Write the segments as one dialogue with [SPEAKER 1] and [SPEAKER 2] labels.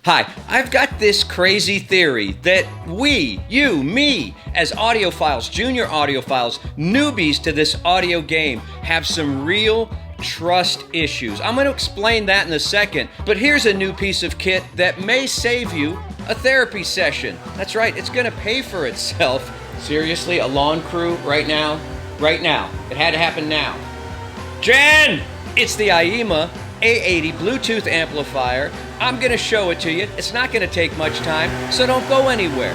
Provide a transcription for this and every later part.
[SPEAKER 1] Hi, I've got this crazy theory that we, you, me, as audiophiles, junior audiophiles, newbies to this audio game, have some real trust issues. I'm going to explain that in a second, but here's a new piece of kit that may save you a therapy session. That's right, it's going to pay for itself. Seriously, a lawn crew right now? Right now. It had to happen now. Jen! It's the Aiyima A80 Bluetooth Amplifier. I'm going to show it to you. It's not going to take much time, so don't go anywhere.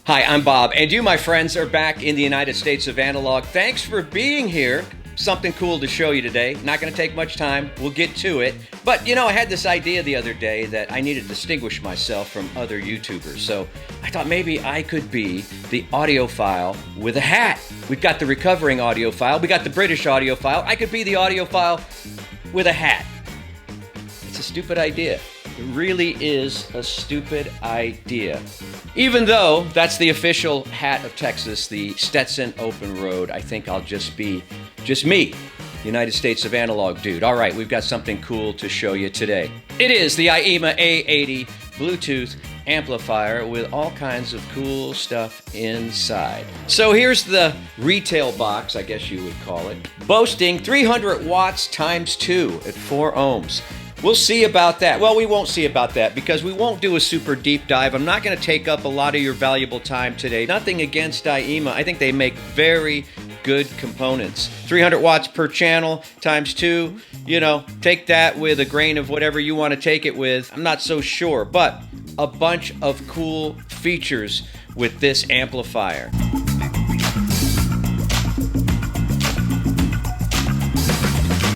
[SPEAKER 1] Hi, I'm Bob, and you, my friends, are back in the United States of Analog. Thanks for being here. Something cool to show you today. Not going to take much time. We'll get to it. But, you know, I had this idea the other day that I needed to distinguish myself from other YouTubers. So I thought maybe I could be the audiophile with a hat. We've got the recovering audiophile. We got the British audiophile. I could be the audiophile with a hat. It's a stupid idea. It really is a stupid idea. Even though that's the official hat of Texas, the Stetson Open Road, I think I'll just be just me, United States of Analog dude. All right, we've got something cool to show you today. It is the Aiyima A80 Bluetooth Amplifier with all kinds of cool stuff inside. So here's the retail box, I guess you would call it, boasting 300 watts times 2 at 4 ohms. We'll see about that. Well, we won't see about that because we won't do a super deep dive. I'm not going to take up a lot of your valuable time today. Nothing against Aiyima. I think they make very good components. 300 watts per channel times 2. You know, take that with a grain of whatever you want to take it with. I'm not so sure, but a bunch of cool features with this amplifier.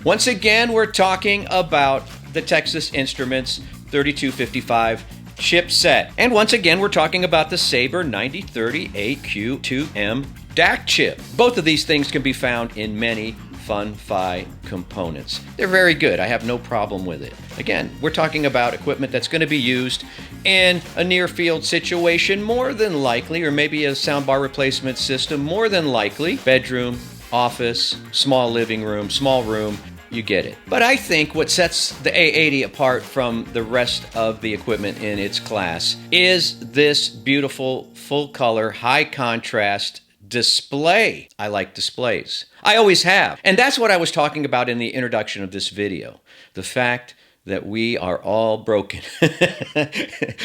[SPEAKER 1] Once again, we're talking about the Texas Instruments 3255 chipset. And once again, we're talking about the Sabre 9030AQ2M DAC chip. Both of these things can be found in many Fun-Fi components. They're very good. I have no problem with it. Again, we're talking about equipment that's going to be used in a near-field situation, more than likely, or maybe a soundbar replacement system, more than likely. Bedroom, office, small living room, small room. You get it. But I think what sets the A80 apart from the rest of the equipment in its class is this beautiful, full-color, high-contrast display. I like displays. I always have. And that's what I was talking about in the introduction of this video. The fact that we are all broken.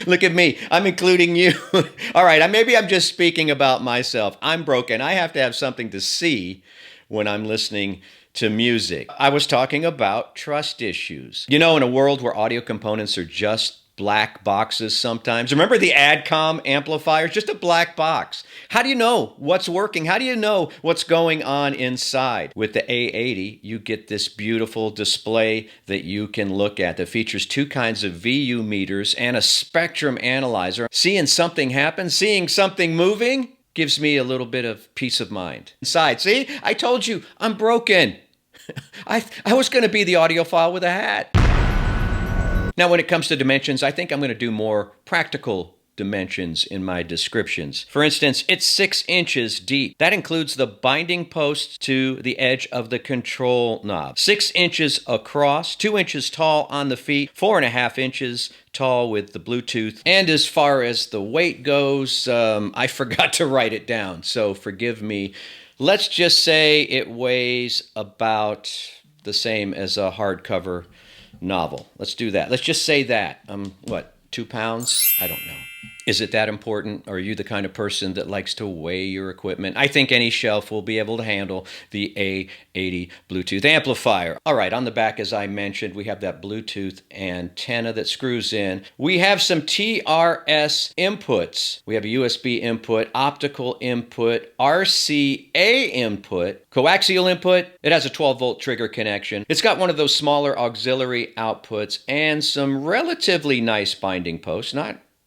[SPEAKER 1] Look at me. I'm including you. All right, maybe I'm just speaking about myself. I'm broken. I have to have something to see when I'm listening to music. I was talking about trust issues. You know, in a world where audio components are just black boxes sometimes. Remember the Adcom amplifier? Just a black box. How do you know what's working? How do you know what's going on inside? With the A80, you get this beautiful display that you can look at that features 2 kinds of VU meters and a spectrum analyzer. Seeing something happen, seeing something moving, gives me a little bit of peace of mind. Inside, see? I told you, I'm broken. I was going to be the audiophile with a hat. Now, when it comes to dimensions, I think I'm going to do more practical dimensions in my descriptions. For instance, it's 6 inches deep. That includes the binding posts to the edge of the control knob. 6 inches across, 2 inches tall on the feet, 4.5 inches tall with the Bluetooth. And as far as the weight goes, I forgot to write it down, so forgive me. Let's just say it weighs about the same as a hardcover novel. Let's do that. Let's just say that. What, 2 pounds? I don't know. Is it that important? Are you the kind of person that likes to weigh your equipment? I think any shelf will be able to handle the A80 Bluetooth amplifier. All right, on the back, as I mentioned, we have that Bluetooth antenna that screws in. We have some TRS inputs. We have a USB input, optical input, RCA input, coaxial input. It has a 12-volt trigger connection. It's got one of those smaller auxiliary outputs and some relatively nice binding posts.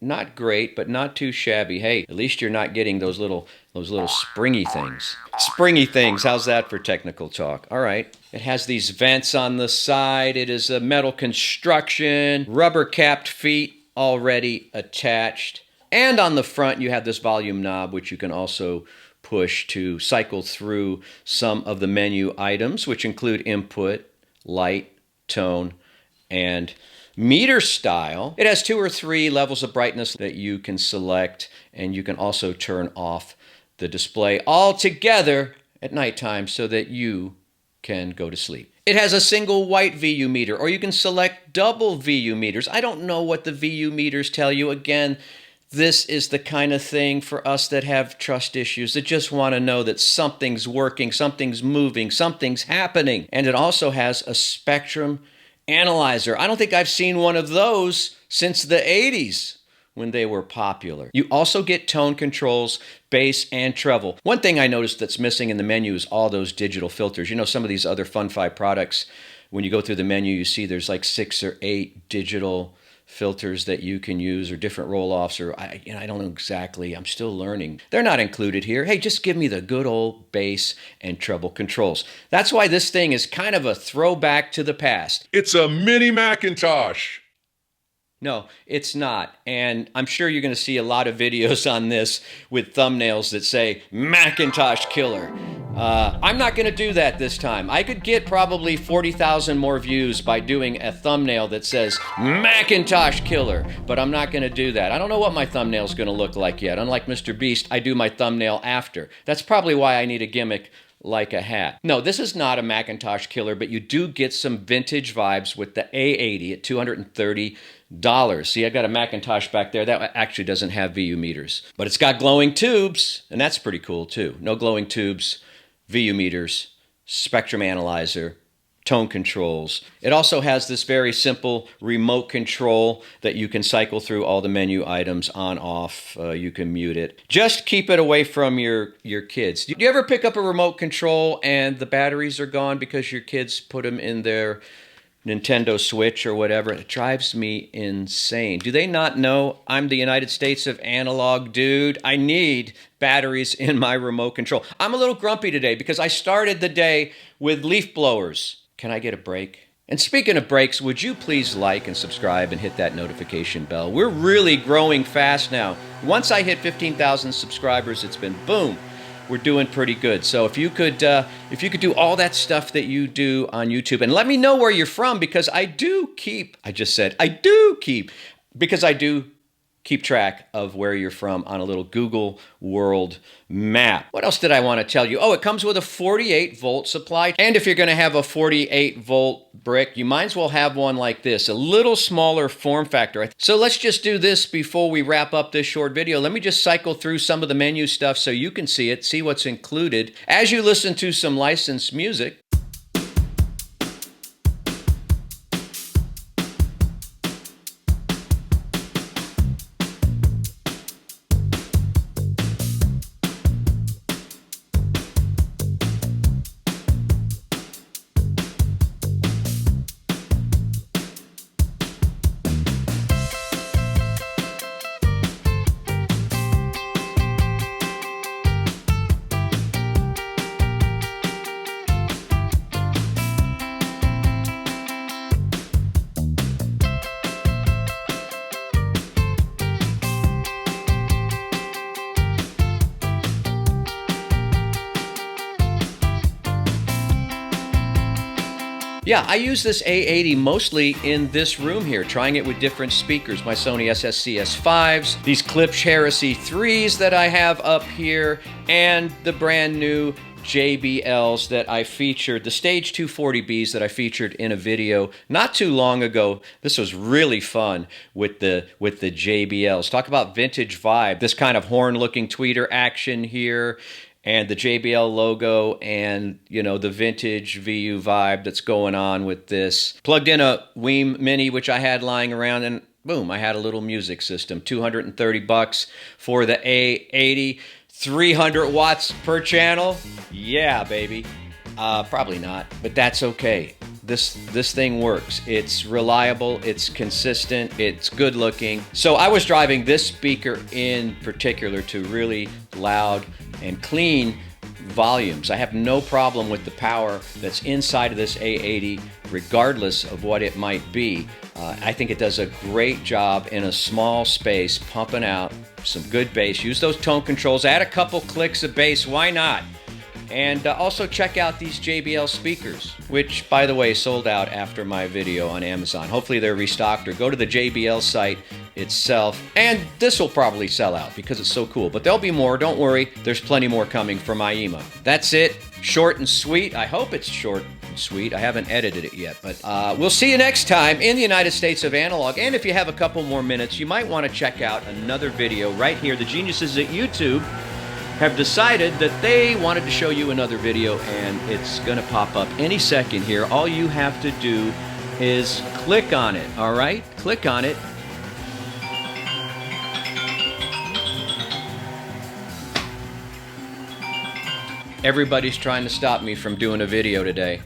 [SPEAKER 1] Not great, but not too shabby. Hey, at least you're not getting those little springy things. Springy things, how's that for technical talk? All right. It has these vents on the side. It is a metal construction, rubber-capped feet already attached. And on the front, you have this volume knob, which you can also push to cycle through some of the menu items, which include input, light, tone, and meter style. It has 2 or 3 levels of brightness that you can select, and you can also turn off the display altogether at nighttime so that you can go to sleep. It has a single white VU meter, or you can select double VU meters. I don't know what the VU meters tell you. Again, this is the kind of thing for us that have trust issues, that just want to know that something's working, something's moving, something's happening. And it also has a spectrum analyzer. I don't think I've seen one of those since the 80s when they were popular. You also get tone controls, bass, and treble. One thing I noticed that's missing in the menu is all those digital filters. You know, some of these other Fun-Fi products, when you go through the menu, you see there's like 6 or 8 digital filters that you can use, or different roll-offs, or I don't know exactly. I'm still learning. They're not included here. Hey, just give me the good old bass and treble controls. That's why this thing is kind of a throwback to the past.
[SPEAKER 2] It's a mini McIntosh.
[SPEAKER 1] No, it's not. And I'm sure you're going to see a lot of videos on this with thumbnails that say McIntosh Killer. I'm not going to do that this time. I could get probably 40,000 more views by doing a thumbnail that says McIntosh Killer, but I'm not going to do that. I don't know what my thumbnail's going to look like yet. Unlike Mr. Beast, I do my thumbnail after. That's probably why I need a gimmick like a hat. No, this is not a McIntosh Killer, but you do get some vintage vibes with the A80 at $230. See, I got a McIntosh back there. That actually doesn't have VU meters, but it's got glowing tubes, and that's pretty cool too. No glowing tubes, VU meters, spectrum analyzer, tone controls. It also has this very simple remote control that you can cycle through all the menu items on, off. You can mute it. Just keep it away from your kids. Do you ever pick up a remote control and the batteries are gone because your kids put them in their Nintendo Switch or whatever? It drives me insane. Do they not know I'm the United States of analog, dude? I need batteries in my remote control. I'm a little grumpy today because I started the day with leaf blowers. Can I get a break? And speaking of breaks, would you please like and subscribe and hit that notification bell? We're really growing fast now. Once I hit 15,000 subscribers, it's been boom. We're doing pretty good. So if you could do all that stuff that you do on YouTube, and let me know where you're from, because I do keep track of where you're from on a little Google World Map. What else did I want to tell you? Oh, it comes with a 48-volt supply. And if you're going to have a 48-volt brick, you might as well have one like this, a little smaller form factor. So let's just do this before we wrap up this short video. Let me just cycle through some of the menu stuff so you can see it, see what's included as you listen to some licensed music. Yeah, I use this A80 mostly in this room here, trying it with different speakers. My Sony SSCS5s, these Klipsch Heresy 3s that I have up here, and the brand new JBLs that I featured, the Stage 240Bs that I featured in a video not too long ago. This was really fun with the JBLs. Talk about vintage vibe, this kind of horn-looking tweeter action here, and the JBL logo, and the vintage VU vibe that's going on with this. Plugged in a Weem Mini, which I had lying around, and boom, I had a little music system. $230 for the A80, 300 watts per channel. Yeah, baby. Probably not, but that's okay. This thing works. It's reliable, it's consistent, it's good looking. So I was driving this speaker in particular to really loud and clean volumes. I have no problem with the power that's inside of this A80, regardless of what it might be. I think it does a great job in a small space, pumping out some good bass. Use those tone controls, add a couple clicks of bass, why not? And also check out these JBL speakers, which, by the way, sold out after my video on Amazon. Hopefully they're restocked, or go to the JBL site itself. And this will probably sell out because it's so cool. But there'll be more, don't worry. There's plenty more coming from Aiyima. That's it. Short and sweet. I hope it's short and sweet. I haven't edited it yet. But we'll see you next time in the United States of Analog. And if you have a couple more minutes, you might want to check out another video right here. The geniuses at YouTube have decided that they wanted to show you another video, and it's going to pop up any second here. All you have to do is click on it, all right? Click on it. Everybody's trying to stop me from doing a video today.